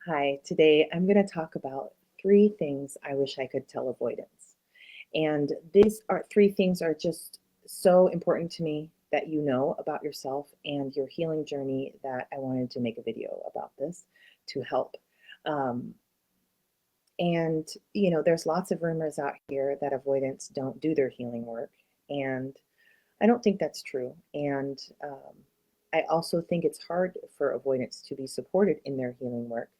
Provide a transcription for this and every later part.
Hi, today I'm going to talk about three things I wish I could tell avoidance. And these are three things are just so important to me that you know about yourself and your healing journey that I wanted to make a video about this to help. Um, there's lots of rumors out here that avoidants don't do their healing work. And I don't think that's true. And I also think it's hard for avoidants to be supported in their healing work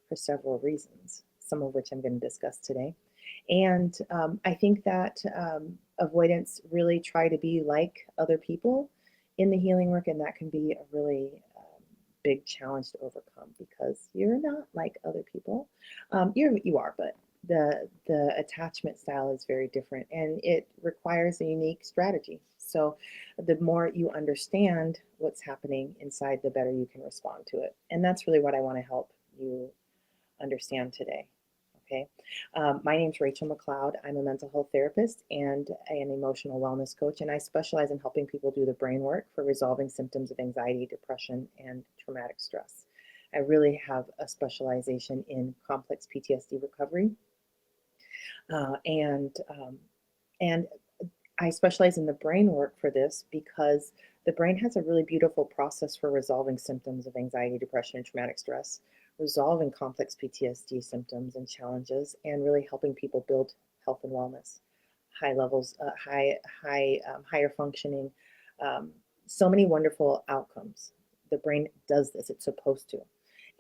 for several reasons, some of which I'm going to discuss today. And I think that avoidants really try to be like other people in the healing work, and that can be a really big challenge to overcome because you're not like other people. You are, but the attachment style is very different, and it requires a unique strategy. So, the more you understand what's happening inside, the better you can respond to it, and that's really what I want to help you understand today. Okay. My name is Rachel McLeod. I'm a mental health therapist and an emotional wellness coach, and I specialize in helping people do the brain work for resolving symptoms of anxiety, depression, and traumatic stress. I really have a specialization in complex PTSD recovery, and I specialize in the brain work for this because the brain has a really beautiful process for resolving symptoms of anxiety, depression, and traumatic stress, resolving complex PTSD symptoms and challenges, and really helping people build health and wellness, high levels, higher functioning, um, so many wonderful outcomes. The brain does this; it's supposed to.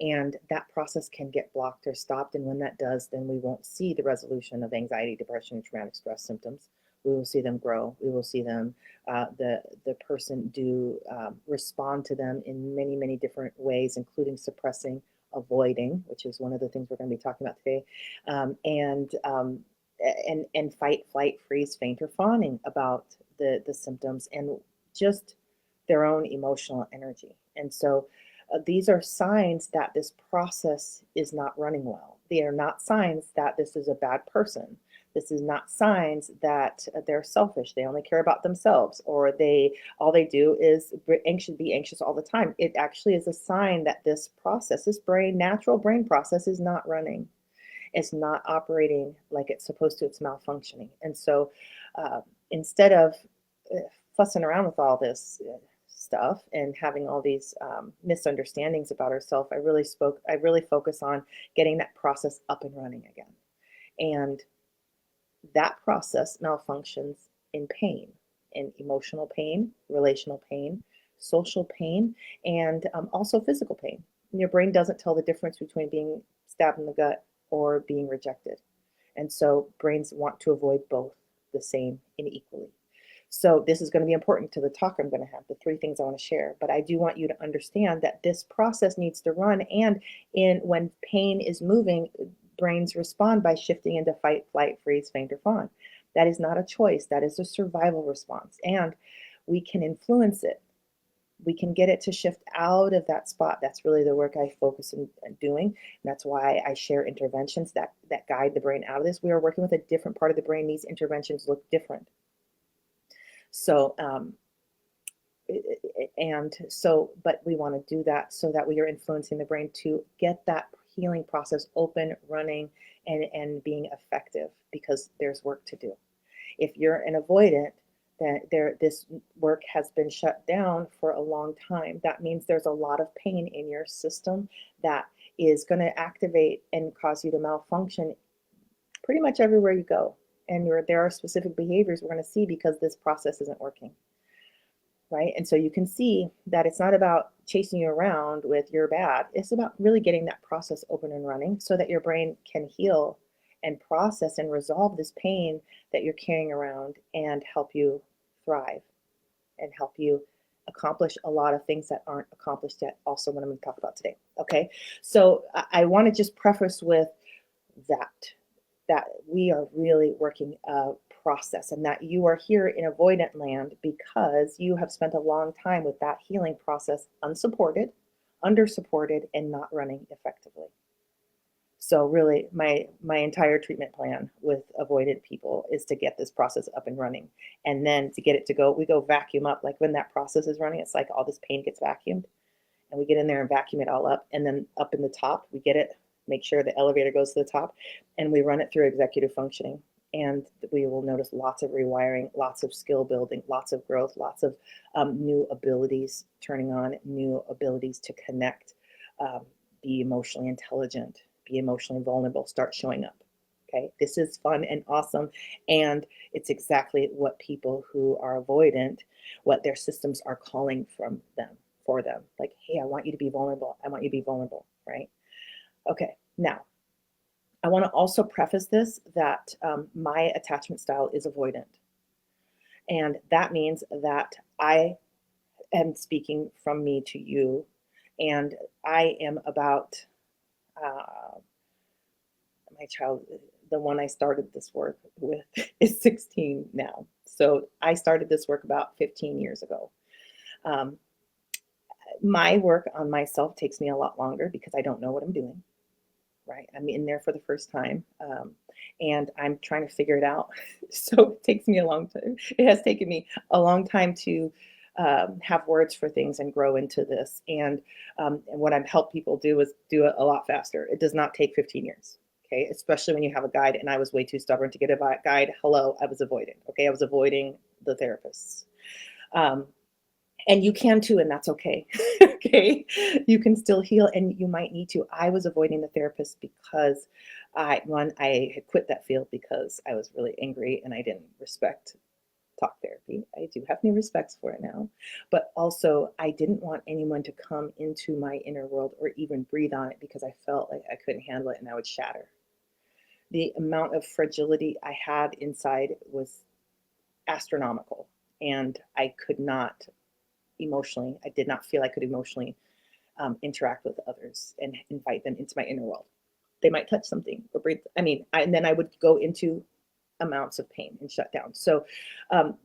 And that process can get blocked or stopped. And when that does, then we won't see the resolution of anxiety, depression, and traumatic stress symptoms. We will see them grow. We will see them, the person do respond to them in many, many different ways, including suppressing, avoiding, which is one of the things we're going to be talking about today, and fight, flight, freeze, faint, or fawning about the symptoms and just their own emotional energy. And so these are signs that this process is not running well. They are not signs that this is a bad person. This is not signs that they're selfish. They only care about themselves, or they all they do is be anxious all the time. It actually is a sign that this process, this natural brain process, is not running. It's not operating like it's supposed to. It's malfunctioning. And so, uh, instead of uh, fussing around with all this stuff and having all these misunderstandings about ourselves, I really focus on getting that process up and running again. And that process malfunctions in pain, in emotional pain, relational pain, social pain, and also physical pain. And your brain doesn't tell the difference between being stabbed in the gut or being rejected. And so brains want to avoid both the same and equally. So this is going to be important to the talk I'm going to have, the three things I want to share. But I do want you to understand that this process needs to run, and when pain is moving, brains respond by shifting into fight, flight, freeze, faint, or fawn. That is not a choice. That is a survival response, and we can influence it. We can get it to shift out of that spot. That's really the work I focus on doing. And that's why I share interventions that guide the brain out of this. We are working with a different part of the brain. These interventions look different. So, but we want to do that so that we are influencing the brain to get that healing process open, running, and being effective, because there's work to do. If you're an avoidant, then this work has been shut down for a long time. That means there's a lot of pain in your system that is going to activate and cause you to malfunction pretty much everywhere you go. And there are specific behaviors we're going to see because this process isn't working. Right? And so you can see that it's not about chasing you around with "you're bad." It's about really getting that process open and running so that your brain can heal and process and resolve this pain that you're carrying around and help you thrive and help you accomplish a lot of things that aren't accomplished yet, also what I'm going to talk about today. Okay, so I want to just preface with that that we are really working a process, and that you are here in avoidant land because you have spent a long time with that healing process unsupported, under-supported, and not running effectively. So really, my entire treatment plan with avoidant people is to get this process up and running, and then to get it to go. We go vacuum up, like when that process is running, it's like all this pain gets vacuumed, and we get in there and vacuum it all up, and then up in the top, we get it make sure the elevator goes to the top, and we run it through executive functioning. And we will notice lots of rewiring, lots of skill building, lots of growth, lots of new abilities turning on, new abilities to connect, um, be emotionally intelligent, be emotionally vulnerable, start showing up. Okay, this is fun and awesome. And it's exactly what people who are avoidant, what their systems are calling from them, for them. Like, hey, I want you to be vulnerable. I want you to be vulnerable, right? Okay, now I want to also preface this that my attachment style is avoidant. And that means that I am speaking from me to you, and I am about uh, my child, the one I started this work with, is 16 now. So I started this work about 15 years ago. Um, my work on myself takes me a lot longer because I don't know what I'm doing, right? I'm in there for the first time, and I'm trying to figure it out. So it takes me a long time. It has taken me a long time to have words for things and grow into this. And what I've helped people do is do it a lot faster. It does not take 15 years. Okay, especially when you have a guide. And I was way too stubborn to get a guide. Hello, I was avoiding. Okay, I was avoiding the therapists. Um, and you can too, and that's okay. Okay, you can still heal, and you might need to. I was avoiding the therapist because I had quit that field because I was really angry and I didn't respect talk therapy. I do have new respects for it now, but also I didn't want anyone to come into my inner world or even breathe on it because I felt like I couldn't handle it and I would shatter. The amount of fragility I had inside was astronomical, and I could not emotionally, I did not feel I could emotionally interact with others and invite them into my inner world. They might touch something or breathe. And then I would go into amounts of pain and shut down. So, um,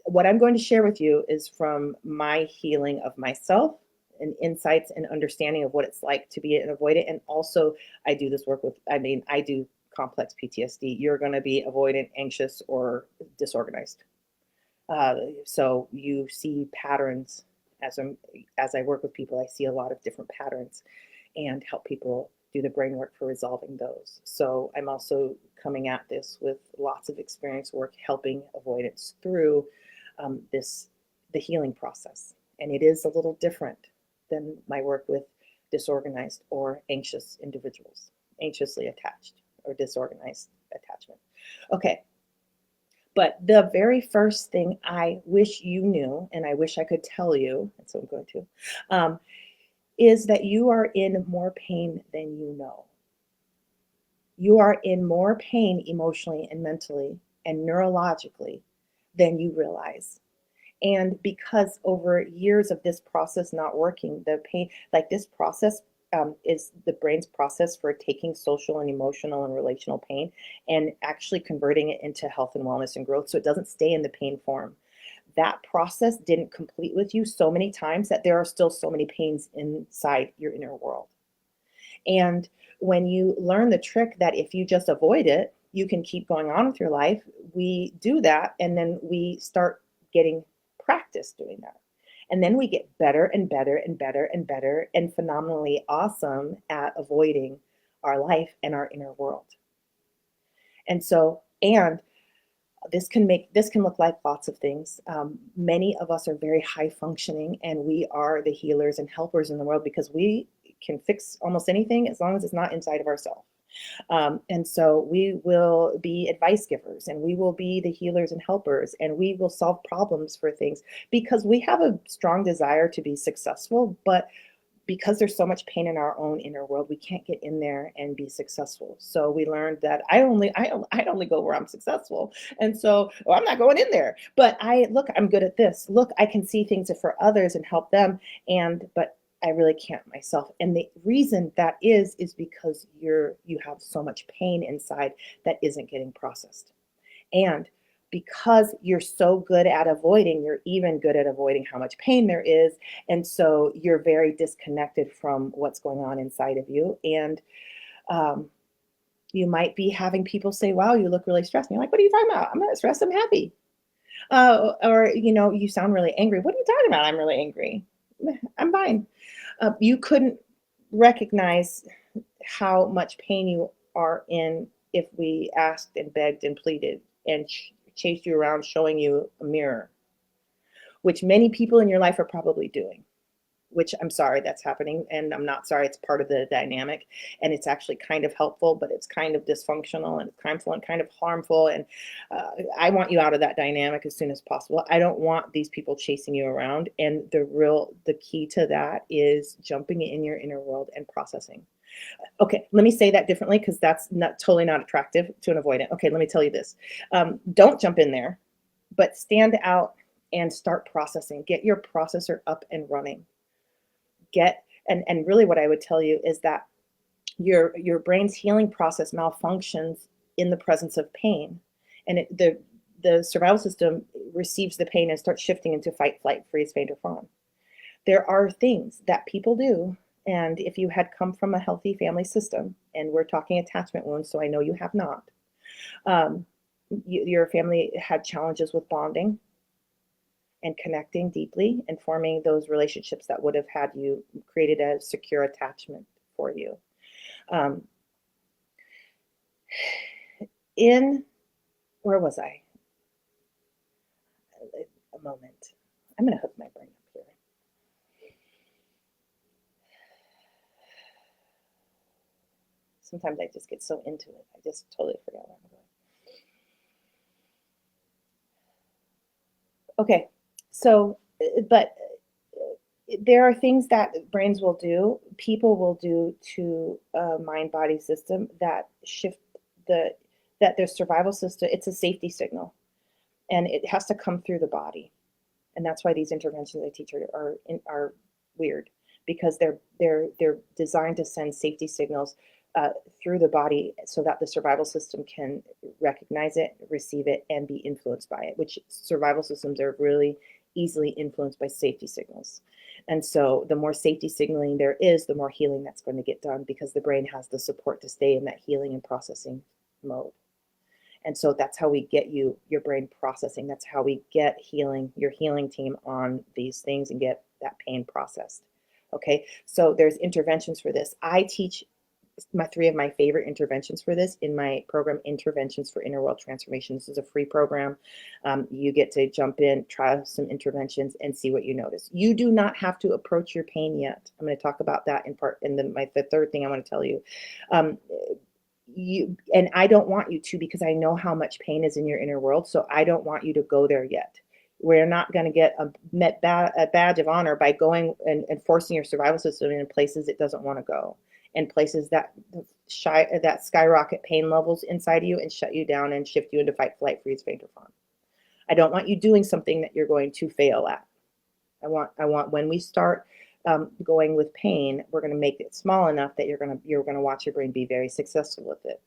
what I'm going to share with you is from my healing of myself and insights and understanding of what it's like to be an avoidant. And also, I do this work with, I do complex PTSD. You're going to be avoidant, anxious, or disorganized. So you see patterns as I work with people. I see a lot of different patterns and help people do the brain work for resolving those. So I'm also coming at this with lots of experience work helping avoidance through this the healing process. And it is a little different than my work with disorganized or anxious individuals, anxiously attached or disorganized attachment. Okay, but the very first thing I wish you knew, and I wish I could tell you, and so I'm going to, um, is that you are in more pain than you know. You are in more pain emotionally and mentally and neurologically than you realize. And because over years of this process not working, the pain, like this process is the brain's process for taking social and emotional and relational pain and actually converting it into health and wellness and growth so it doesn't stay in the pain form. That process didn't complete with you so many times that there are still so many pains inside your inner world. And when you learn the trick that if you just avoid it, you can keep going on with your life, we do that and then we start getting practice doing that. And then we get better and better and better and better and phenomenally awesome at avoiding our life and our inner world. And this can look like lots of things. Many of us are very high functioning, and we are the healers and helpers in the world because we can fix almost anything as long as it's not inside of ourselves. And so we will be advice givers and we will be the healers and helpers and we will solve problems for things because we have a strong desire to be successful, but because there's so much pain in our own inner world, we can't get in there and be successful. So we learned that I only go where I'm successful, and so well, I'm not going in there. But I'm good at this. Look, I can see things for others and help them, but I really can't myself. And the reason that is because you have so much pain inside that isn't getting processed, and because you're so good at avoiding, you're even good at avoiding how much pain there is. And so you're very disconnected from what's going on inside of you. And um, you might be having people say, wow, you look really stressed. And you're like, what are you talking about? I'm not stressed, I'm happy. Or you sound really angry. What are you talking about? I'm really angry. I'm fine. You couldn't recognize how much pain you are in if we asked and begged and pleaded and chased you around showing you a mirror, which many people in your life are probably doing, which I'm sorry that's happening. And I'm not sorry, it's part of the dynamic. And it's actually kind of helpful, but it's kind of dysfunctional and it's kind of harmful. And I want you out of that dynamic as soon as possible. I don't want these people chasing you around. And the key to that is jumping in your inner world and processing. Okay, let me say that differently because that's totally not attractive to an avoidant. Okay, let me tell you this. Don't jump in there, but stand out and start processing. Get your processor up and running. And really what I would tell you is that your brain's healing process malfunctions in the presence of pain. And the survival system receives the pain and starts shifting into fight, flight, freeze, faint, or fawn. There are things that people do, and if you had come from a healthy family system, and we're talking attachment wounds, so I know you have not, your family had challenges with bonding and connecting deeply and forming those relationships that would have had you created a secure attachment for you. Where was I? A moment. I'm going to hook my brain up here. Sometimes I just get so into it. I just totally forgot where I'm going. Okay, so, but there are things that brains will do, people will do to a mind-body system that shift that their survival system, it's a safety signal, and it has to come through the body. And that's why these interventions I teach are weird, because they're designed to send safety signals through the body so that the survival system can recognize it, receive it, and be influenced by it, which survival systems are really easily influenced by safety signals. And so the more safety signaling there is, the more healing that's going to get done, because the brain has the support to stay in that healing and processing mode. And so that's how we get your brain processing. That's how we get your healing team on these things and get that pain processed. Okay, so there's interventions for this. I teach three of my favorite interventions for this in my program, Interventions for Inner World Transformation. This is a free program. You get to jump in, try some interventions, and see what you notice. You do not have to approach your pain yet. I'm going to talk about that in part. And then the third thing I want to tell you. And I don't want you to, because I know how much pain is in your inner world. So I don't want you to go there yet. We're not going to get a badge of honor by going and forcing your survival system in places it doesn't want to go, and places that skyrocket pain levels inside of you and shut you down and shift you into fight, flight, freeze, faint, or fawn. I don't want you doing something that you're going to fail at. I want when we start going with pain, we're going to make it small enough that you're going to watch your brain be very successful with it.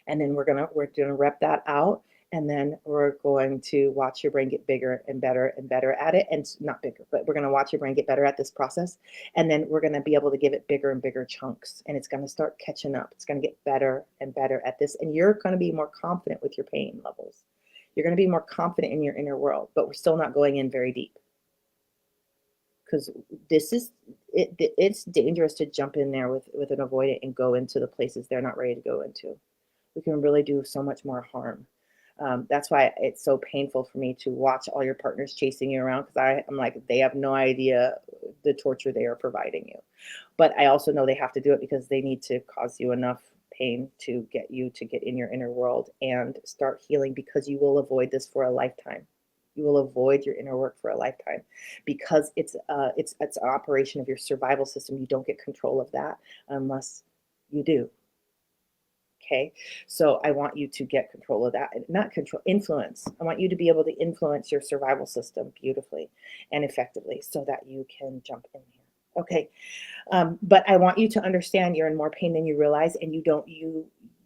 And then we're going to rep that out. And then we're going to watch your brain get bigger and better at it. And not bigger, but we're going to watch your brain get better at this process. And then we're going to be able to give it bigger and bigger chunks. And it's going to start catching up. It's going to get better and better at this. And you're going to be more confident with your pain levels. You're going to be more confident in your inner world, but we're still not going in very deep. Because it's dangerous to jump in there with an avoidant and go into the places they're not ready to go into. We can really do so much more harm. That's why it's so painful for me to watch all your partners chasing you around, because I'm like, they have no idea the torture they are providing you. But I also know they have to do it because they need to cause you enough pain to get you to get in your inner world and start healing, because you will avoid this for a lifetime. You will avoid your inner work for a lifetime, because it's an operation of your survival system. You don't get control of that unless you do. Okay, so I want you to get control of that, not control, influence. I want you to be able to influence your survival system beautifully and effectively so that you can jump in here. Okay, but I want you to understand you're in more pain than you realize, and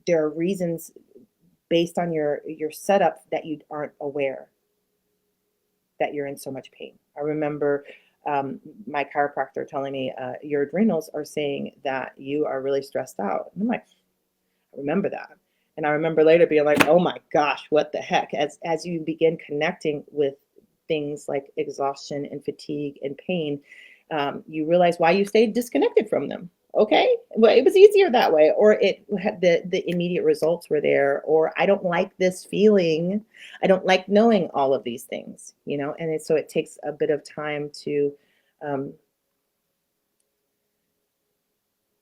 there are reasons based on your setup that you aren't aware that you're in so much pain. I remember my chiropractor telling me, your adrenals are saying that you are really stressed out. And I'm like, I remember that. And I remember later being like, oh my gosh, what the heck? As you begin connecting with things like exhaustion and fatigue and pain, you realize why you stayed disconnected from them. Okay, well, it was easier that way, or it had the immediate results were there, or I don't like this feeling. I don't like knowing all of these things, and so it takes a bit of time to um,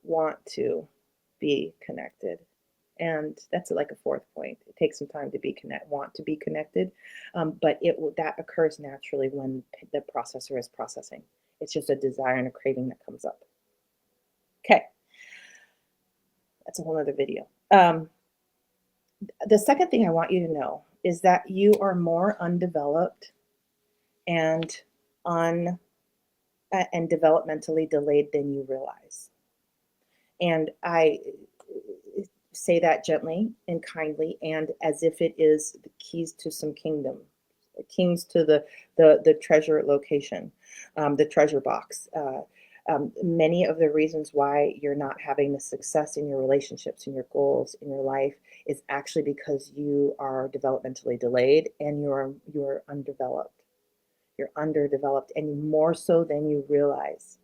want to be connected. And that's like a fourth point. It takes some time to want to be connected, but that occurs naturally when the processor is processing. It's just a desire and a craving that comes up. Okay, that's a whole other video. The second thing I want you to know is that you are more undeveloped and un and developmentally delayed than you realize. And I say that gently and kindly and as if it is the keys to some kingdom, keys to the treasure location, the treasure box. Many of the reasons why you're not having the success in your relationships, in your goals, in your life is actually because you are developmentally delayed and you're undeveloped. You're underdeveloped, and more so than you realize.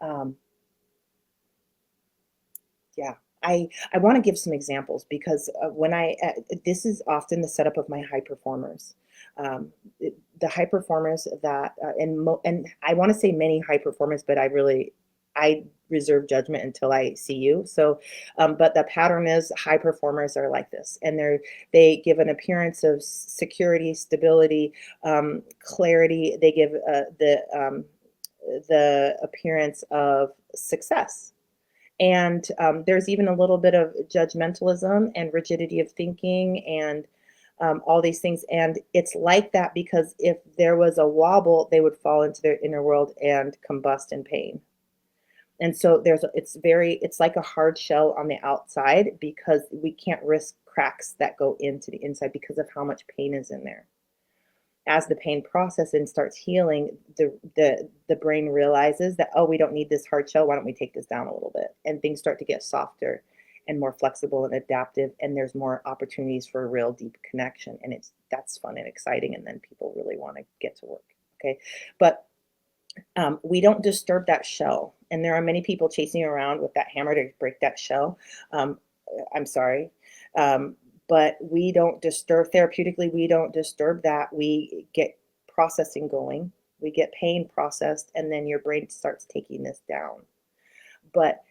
Um, Yeah, I want to give some examples because this is often the setup of my high performers. The high performers that and I want to say many high performers, but I reserve judgment until I see you. So, but the pattern is high performers are like this, and they give an appearance of security, stability, clarity. They give the appearance of success, and there's even a little bit of judgmentalism and rigidity of thinking and all these things. And it's like that because if there was a wobble, they would fall into their inner world and combust in pain. And so it's like a hard shell on the outside because we can't risk cracks that go into the inside because of how much pain is in there. As the pain processes and starts healing, the brain realizes that, oh, we don't need this hard shell. Why don't we take this down a little bit? And things start to get softer and more flexible and adaptive, and there's more opportunities for a real deep connection. And that's fun and exciting, and then people really want to get to work. Okay, but we don't disturb that shell, and there are many people chasing around with that hammer to break that shell. Um, I'm sorry. Um, but we don't disturb therapeutically, we don't disturb that. We get processing going, we get pain processed, and then your brain starts taking this down. But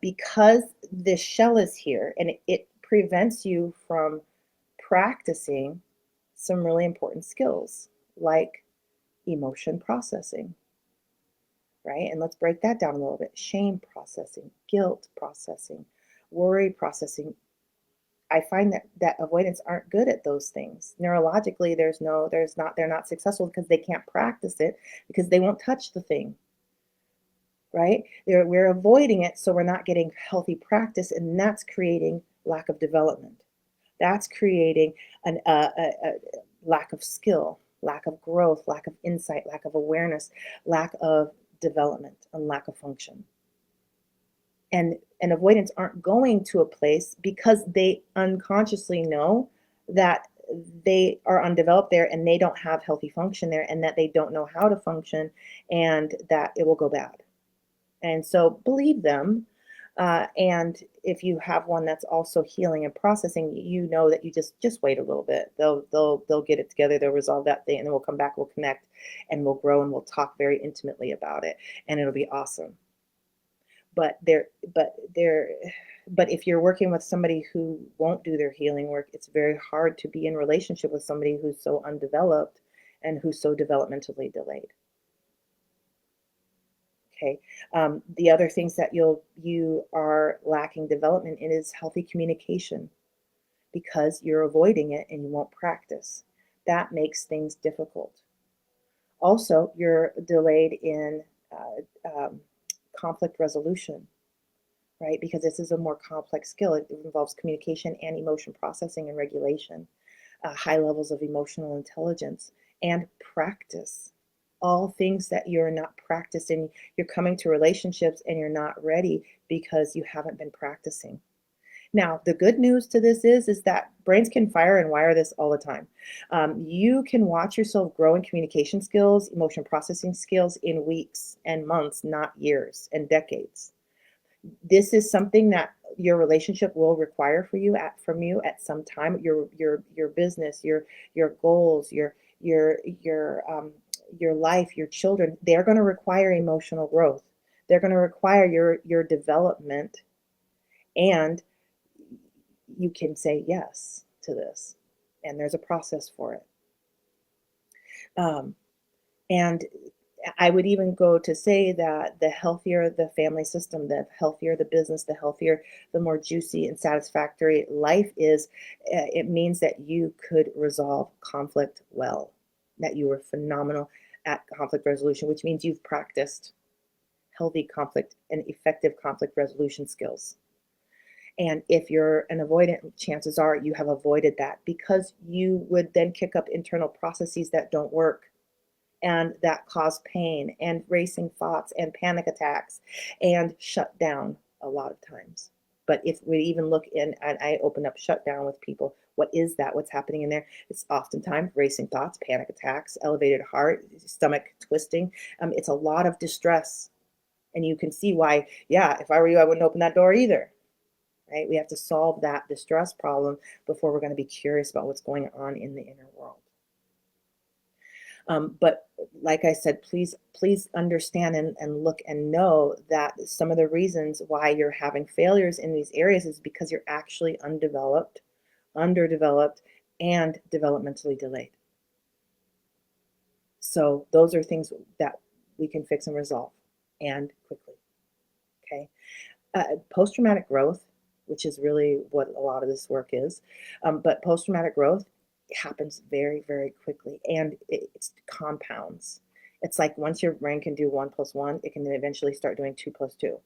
because this shell is here and it prevents you from practicing some really important skills like emotion processing, right? And let's break that down a little bit. Shame processing, guilt processing, worry processing. I find that avoidants aren't good at those things. Neurologically, they're not successful because they can't practice it because they won't touch the thing, right? We're avoiding it, so we're not getting healthy practice, and that's creating lack of development. That's creating a lack of skill, lack of growth, lack of insight, lack of awareness, lack of development, and lack of function. And avoidants aren't going to a place because they unconsciously know that they are undeveloped there and they don't have healthy function there and that they don't know how to function and that it will go bad. And so believe them. And if you have one that's also healing and processing, you know that you just wait a little bit. They'll get it together. They'll resolve that thing, and then we'll come back. We'll connect, and we'll grow, and we'll talk very intimately about it, and it'll be awesome. But but if you're working with somebody who won't do their healing work, it's very hard to be in relationship with somebody who's so undeveloped and who's so developmentally delayed. Okay. The other things that you are lacking development in is healthy communication because you're avoiding it and you won't practice. That makes things difficult. Also, you're delayed in conflict resolution, right? Because this is a more complex skill. It involves communication and emotion processing and regulation, high levels of emotional intelligence, and practice. All things that you're not practicing. You're coming to relationships and you're not ready because you haven't been practicing. Now, the good news to this is that brains can fire and wire this all the time. You can watch yourself grow in communication skills, emotion processing skills in weeks and months, not years and decades. This is something that your relationship will require from you at some time. Your business, your goals, your life, your children, they're going to require emotional growth. They're going to require your development, and you can say yes to this. And there's a process for it. Um, and I would even go to say that the healthier the family system, the healthier the business, the healthier, the more juicy and satisfactory life is, it means that you could resolve conflict well, that you were phenomenal at conflict resolution, which means you've practiced healthy conflict and effective conflict resolution skills. And if you're an avoidant, chances are you have avoided that, because you would then kick up internal processes that don't work and that cause pain and racing thoughts and panic attacks and shut down a lot of times. But if we even look in, and I open up shutdown with people, what is that? What's happening in there? It's oftentimes racing thoughts, panic attacks, elevated heart, stomach twisting. It's a lot of distress. And you can see why, yeah, if I were you, I wouldn't open that door either. Right? We have to solve that distress problem before we're going to be curious about what's going on in the inner world. But like I said, please understand and look and know that some of the reasons why you're having failures in these areas is because you're actually undeveloped, underdeveloped, and developmentally delayed. So those are things that we can fix and resolve, and quickly. Okay. Post-traumatic growth, which is really what a lot of this work is, but post-traumatic growth happens very, very quickly, and it's compounds. It's like once your brain can do 1 plus 1, it can then eventually start doing 2 plus 2,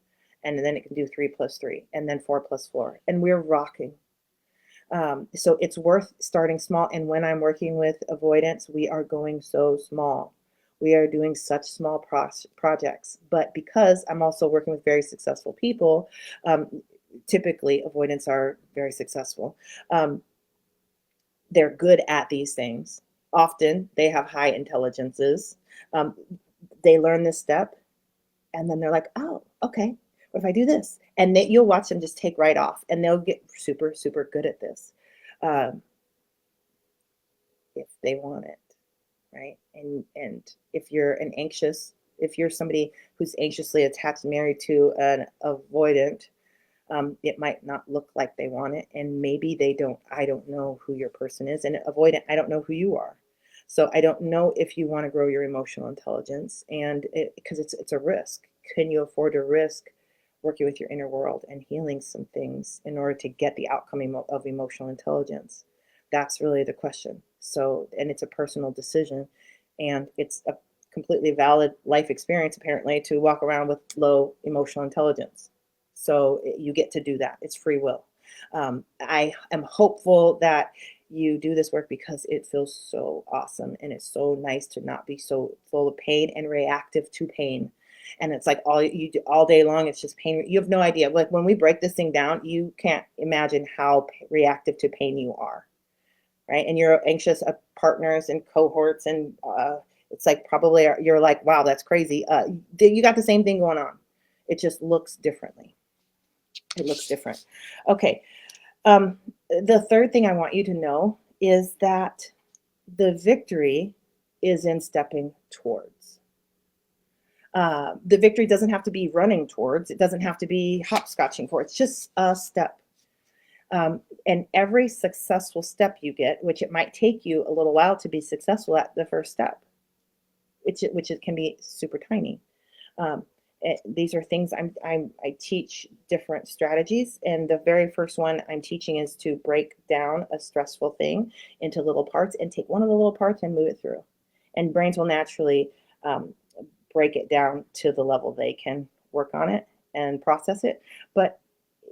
and then it can do 3 plus 3, and then 4 plus 4, and we're rocking. So it's worth starting small. And when I'm working with avoidance, we are going so small. We are doing such small projects. But because I'm also working with very successful people, typically avoidants are very successful. They're good at these things. Often they have high intelligences. Um, they learn this step, and then they're like, oh, okay, what if I do this? And you'll watch them just take right off, and they'll get super, super good at this, um, if they want it, right? And if you're somebody who's anxiously attached, married to an avoidant, it might not look like they want it, and maybe they don't. I don't know who your person is, and avoidant, I don't know who you are. So I don't know if you want to grow your emotional intelligence, and because it's a risk. Can you afford to risk working with your inner world and healing some things in order to get the outcome of emotional intelligence? That's really the question. So, and it's a personal decision, and it's a completely valid life experience, apparently, to walk around with low emotional intelligence. So you get to do that. It's free will. I am hopeful that you do this work because it feels so awesome, and it's so nice to not be so full of pain and reactive to pain. And it's like all you do all day long, it's just pain. You have no idea. Like when we break this thing down, you can't imagine how reactive to pain you are, right? And you're anxious of partners and cohorts, and it's like probably you're like, wow, that's crazy. You got the same thing going on. It just looks differently. It looks different. Okay. The third thing I want you to know is that the victory is in stepping towards. The victory doesn't have to be running towards. It doesn't have to be hopscotching for. It's just a step. And every successful step you get, which it might take you a little while to be successful at the first step, which it can be super tiny. These are things I teach different strategies, and the very first one I'm teaching is to break down a stressful thing into little parts and take one of the little parts and move it through. And brains will naturally break it down to the level they can work on it and process it, but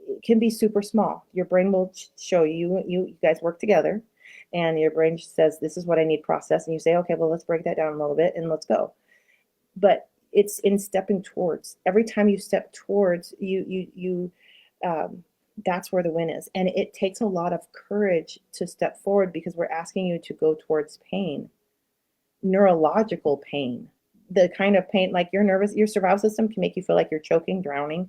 it can be super small. Your brain will show you guys work together, and your brain says, this is what I need processed, and you say, okay, well, let's break that down a little bit and let's go. But it's in stepping towards. Every time you step towards, you That's where the win is. And it takes a lot of courage to step forward because we're asking you to go towards pain, neurological pain, the kind of pain like you're nervous, your survival system can make you feel like you're choking, drowning,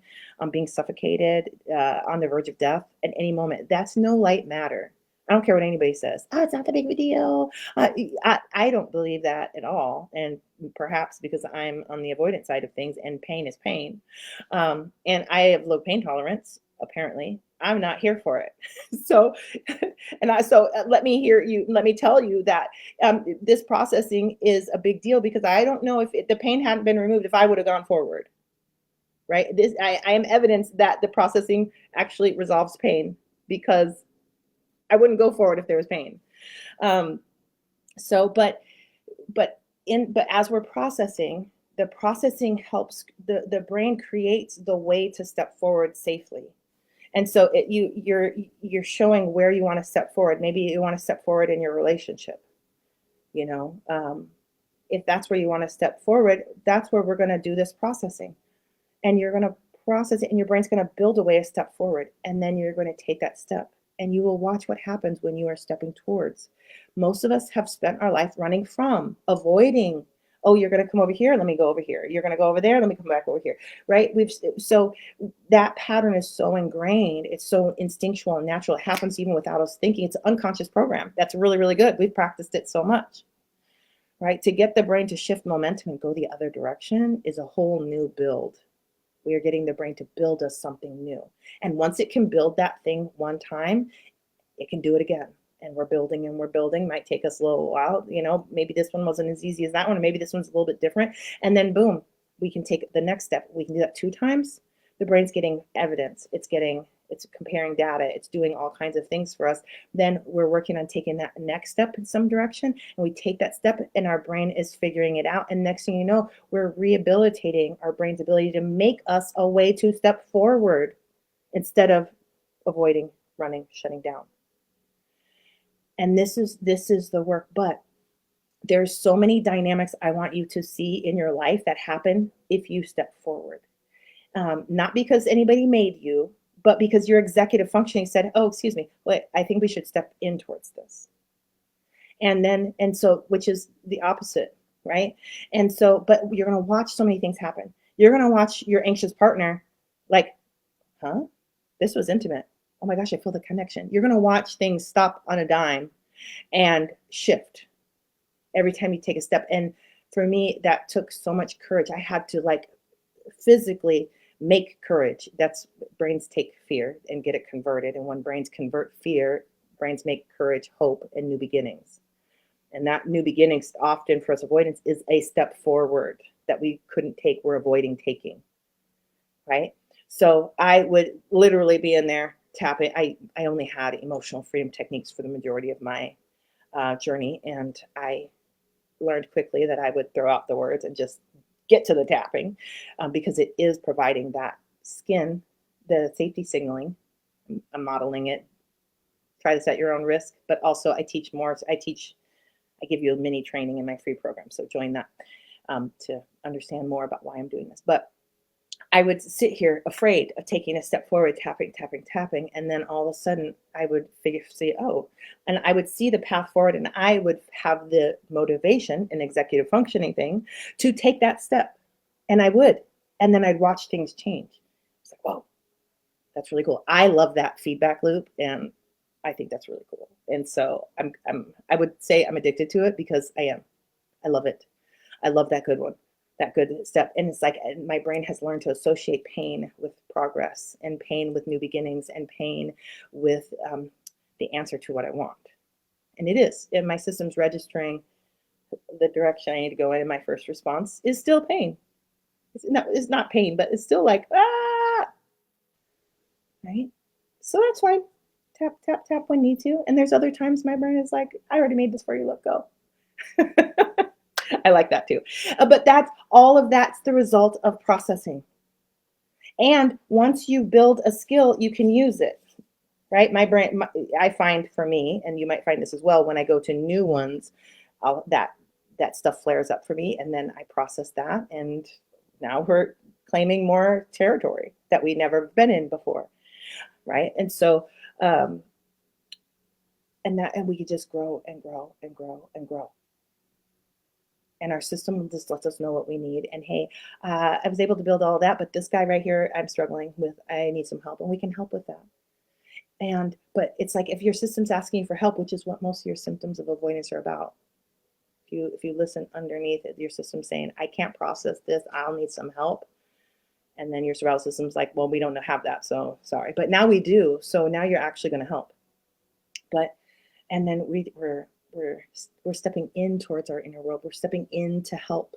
being suffocated, on the verge of death at any moment. That's no light matter. I don't care what anybody says. Oh, it's not that big of a deal. I don't believe that at all. And perhaps because I'm on the avoidance side of things and pain is pain. And I have low pain tolerance, apparently. I'm not here for it. So, let me hear you, let me tell you that this processing is a big deal because I don't know if the pain hadn't been removed, if I would have gone forward, right? I am evidence that the processing actually resolves pain because I wouldn't go forward if there was pain. Um, so, but as we're processing, the processing helps the brain creates the way to step forward safely. And so you're showing where you want to step forward. Maybe you want to step forward in your relationship, you know. If that's where you want to step forward, that's where we're going to do this processing. And you're going to process it, and your brain's going to build a way to step forward. And then you're going to take that step. And you will watch what happens when you are stepping towards. Most of us have spent our life running from, avoiding. Oh, you're going to come over here. Let me go over here. You're going to go over there. Let me come back over here. Right? So that pattern is so ingrained. It's so instinctual and natural. It happens even without us thinking. It's an unconscious program. That's really, really good. We've practiced it so much. Right? To get the brain to shift momentum and go the other direction is a whole new build. We are getting the brain to build us something new. And once it can build that thing one time, it can do it again. And we're building and we're building. Might take us a little while. You know, maybe this one wasn't as easy as that one, or maybe this one's a little bit different. And then boom, we can take the next step. We can do that 2 times. The brain's getting evidence. It's comparing data. It's doing all kinds of things for us. Then we're working on taking that next step in some direction. And we take that step and our brain is figuring it out. And next thing you know, we're rehabilitating our brain's ability to make us a way to step forward instead of avoiding, running, shutting down. And this is the work. But there's so many dynamics I want you to see in your life that happen if you step forward. Not because anybody made you, but because your executive functioning said, oh, excuse me, wait, I think we should step in towards this. And so, which is the opposite, right? And so, but you're going to watch so many things happen. You're going to watch your anxious partner like, huh? This was intimate. Oh my gosh, I feel the connection. You're going to watch things stop on a dime and shift every time you take a step. And for me, that took so much courage. I had to like physically make courage. That's brains take fear and get it converted. And when brains convert fear, brains make courage, hope, and new beginnings. And that new beginnings often for us avoidance is a step forward that we couldn't take, we're avoiding taking. Right? So I would literally be in there tapping. I only had emotional freedom techniques for the majority of my journey. And I learned quickly that I would throw out the words and just get to the tapping because it is providing that skin, the safety signaling. I'm modeling it. Try this at your own risk, but also I teach more. I give you a mini training in my free program. So join that to understand more about why I'm doing this. But I would sit here afraid of taking a step forward, tapping, tapping, tapping. And then all of a sudden I would see, oh, and I would see the path forward and I would have the motivation, an executive functioning thing, to take that step. And I would. And then I'd watch things change. It's like, whoa, that's really cool. I love that feedback loop. And I think that's really cool. And so I would say I'm addicted to it because I am. I love it. I love that good one. That good step. And it's like my brain has learned to associate pain with progress and pain with new beginnings and pain with the answer to what I want. And it is. And my system's registering the direction I need to go in. And my first response is still pain. It's not pain, but it's still like, ah, right? So that's fine. Tap, tap, tap when need to. And there's other times my brain is like, I already made this for you. Let go. I like that too. But that's the result of processing. And once you build a skill, you can use it, right? My brain, I find for me, and you might find this as well, when I go to new ones, that stuff flares up for me. And then I process that. And now we're claiming more territory that we never been in before. right? And so, um, and we could just grow and grow and grow and grow. And our system just lets us know what we need. And hey, I was able to build all that, but this guy right here, I'm struggling with, I need some help, and we can help with that. And, but it's like if your system's asking you for help, which is what most of your symptoms of avoidance are about. If you listen underneath it, your system's saying, I can't process this, I'll need some help. And then your survival system's like, well, we don't have that, so sorry. But now we do. So now you're actually going to help. But and then we're stepping in towards our inner world. We're stepping in to help.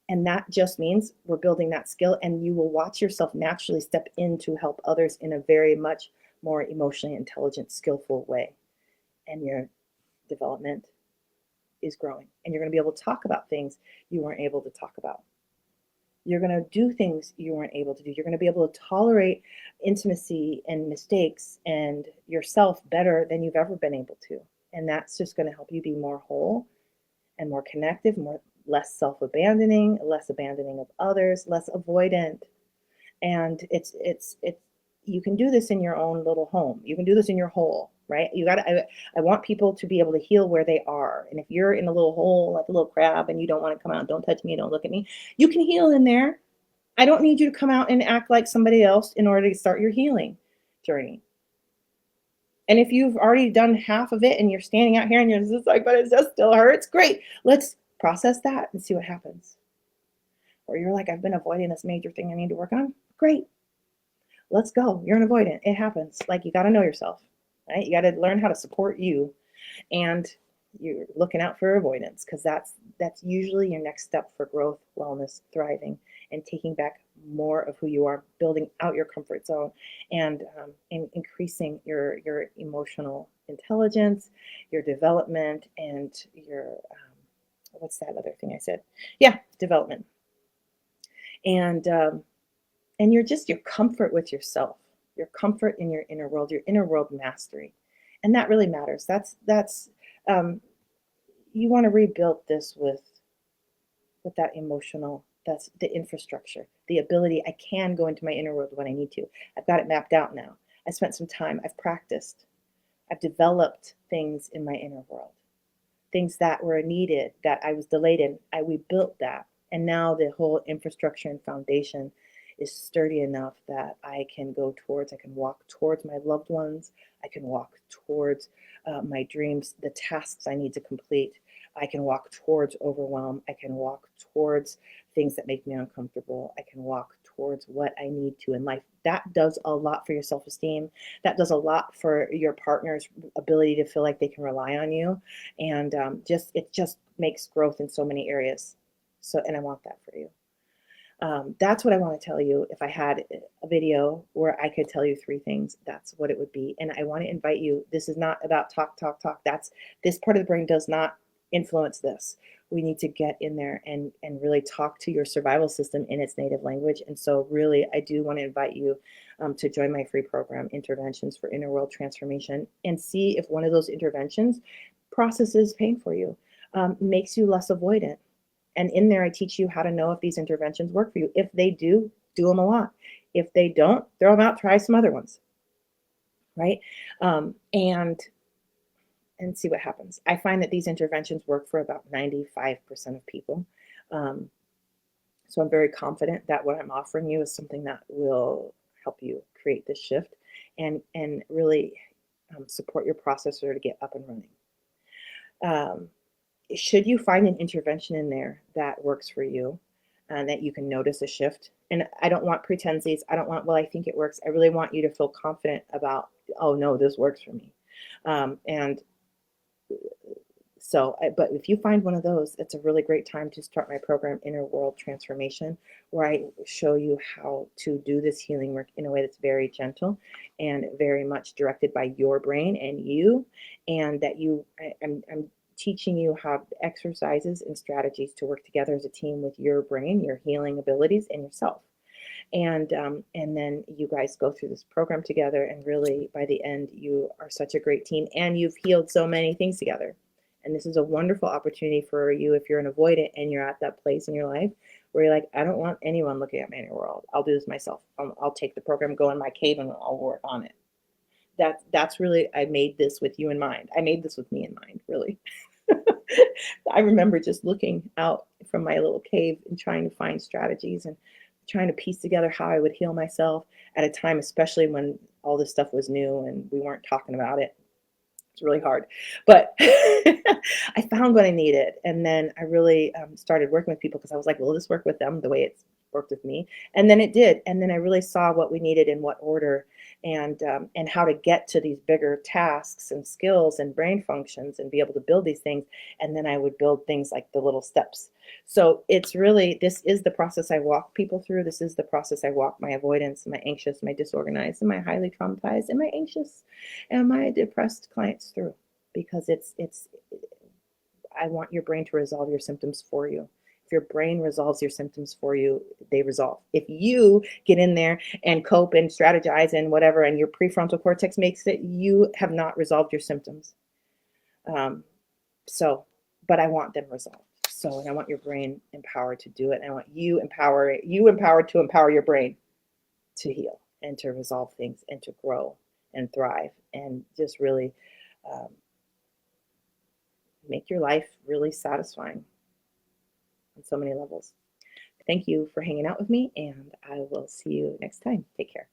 And that just means we're building that skill, and you will watch yourself naturally step in to help others in a very much more emotionally intelligent, skillful way. And your development is growing. And you're going to be able to talk about things you weren't able to talk about. You're going to do things you weren't able to do. You're going to be able to tolerate intimacy and mistakes and yourself better than you've ever been able to. And that's just going to help you be more whole and more connective, less self-abandoning, less abandoning of others, less avoidant. And it's you can do this in your own little home. You can do this in your hole, right? I want people to be able to heal where they are. And if you're in a little hole like a little crab and you don't want to come out, don't touch me, don't look at me, you can heal in there. I don't need you to come out and act like somebody else in order to start your healing journey. And if you've already done half of it and you're standing out here and you're just like, but it just still hurts, great. Let's process that and see what happens. Or you're like, I've been avoiding this major thing I need to work on. Great. Let's go. You're an avoidant. It happens. Like, you got to know yourself, right? You got to learn how to support you, and you're looking out for avoidance, because that's usually your next step for growth, wellness, thriving, and taking back more of who you are, building out your comfort zone, and increasing your emotional intelligence, your development, and your what's that other thing I said? Yeah, development, and your comfort with yourself, your comfort in your inner world mastery, and that really matters. That's you want to rebuild this with that emotional. That's the infrastructure, the ability. I can go into my inner world when I need to. I've got it mapped out now. I spent some time. I've practiced. I've developed things in my inner world, things that were needed that I was delayed in. We built that, and now the whole infrastructure and foundation is sturdy enough that I can walk towards my loved ones. I can walk towards my dreams, the tasks I need to complete. I can walk towards overwhelm. I can walk towards things that make me uncomfortable. I can walk towards what I need to in life. That does a lot for your self-esteem. That does a lot for your partner's ability to feel like they can rely on you. And it just makes growth in so many areas. So, and I want that for you. That's what I want to tell you. If I had a video where I could tell you 3 things, that's what it would be. And I want to invite you. This is not about talk. This part of the brain does not influence this. We need to get in there and really talk to your survival system in its native language. And so really, I do want to invite you to join my free program, Interventions for Inner World Transformation, and see if one of those interventions processes pain for you, makes you less avoidant. And in there, I teach you how to know if these interventions work for you. If they do them a lot. If they don't, throw them out, try some other ones, right? And see what happens. I find that these interventions work for about 95% of people. So I'm very confident that what I'm offering you is something that will help you create this shift and really support your processor to get up and running. Should you find an intervention in there that works for you and that you can notice a shift, and I don't want pretensies, I don't want, well, I think it works. I really want you to feel confident about, oh no, this works for me. And so, but if you find one of those, it's a really great time to start my program, Inner World Transformation, where I show you how to do this healing work in a way that's very gentle and very much directed by your brain and you, and that I'm teaching you how exercises and strategies to work together as a team with your brain, your healing abilities, and yourself. And then you guys go through this program together, and really by the end, you are such a great team, and you've healed so many things together. And this is a wonderful opportunity for you if you're an avoidant and you're at that place in your life where you're like, I don't want anyone looking at my inner world. I'll do this myself. I'll take the program, go in my cave, and I'll work on it. That's really, I made this with you in mind. I made this with me in mind, really. I remember just looking out from my little cave and trying to find strategies and trying to piece together how I would heal myself at a time, especially when all this stuff was new and we weren't talking about it. It's really hard, but I found what I needed, and then I really started working with people because I was like, "Will this work with them the way it's worked with me?" And then it did, and then I really saw what we needed in what order, and how to get to these bigger tasks and skills and brain functions and be able to build these things. And then I would build things like the little steps. So it's really, this is the process I walk people through. This is the process I walk my avoidance, my anxious, my disorganized, and my highly traumatized, and my anxious and my depressed clients through, because it's I want your brain to resolve your symptoms for you. If your brain resolves your symptoms for you, they resolve. If you get in there and cope and strategize and whatever, and your prefrontal cortex makes it, you have not resolved your symptoms. Um, so, but I want them resolved. So, and I want your brain empowered to do it. And I want you empowered to empower your brain to heal and to resolve things and to grow and thrive and just really um, make your life really satisfying on so many levels. Thank you for hanging out with me, and I will see you next time. Take care.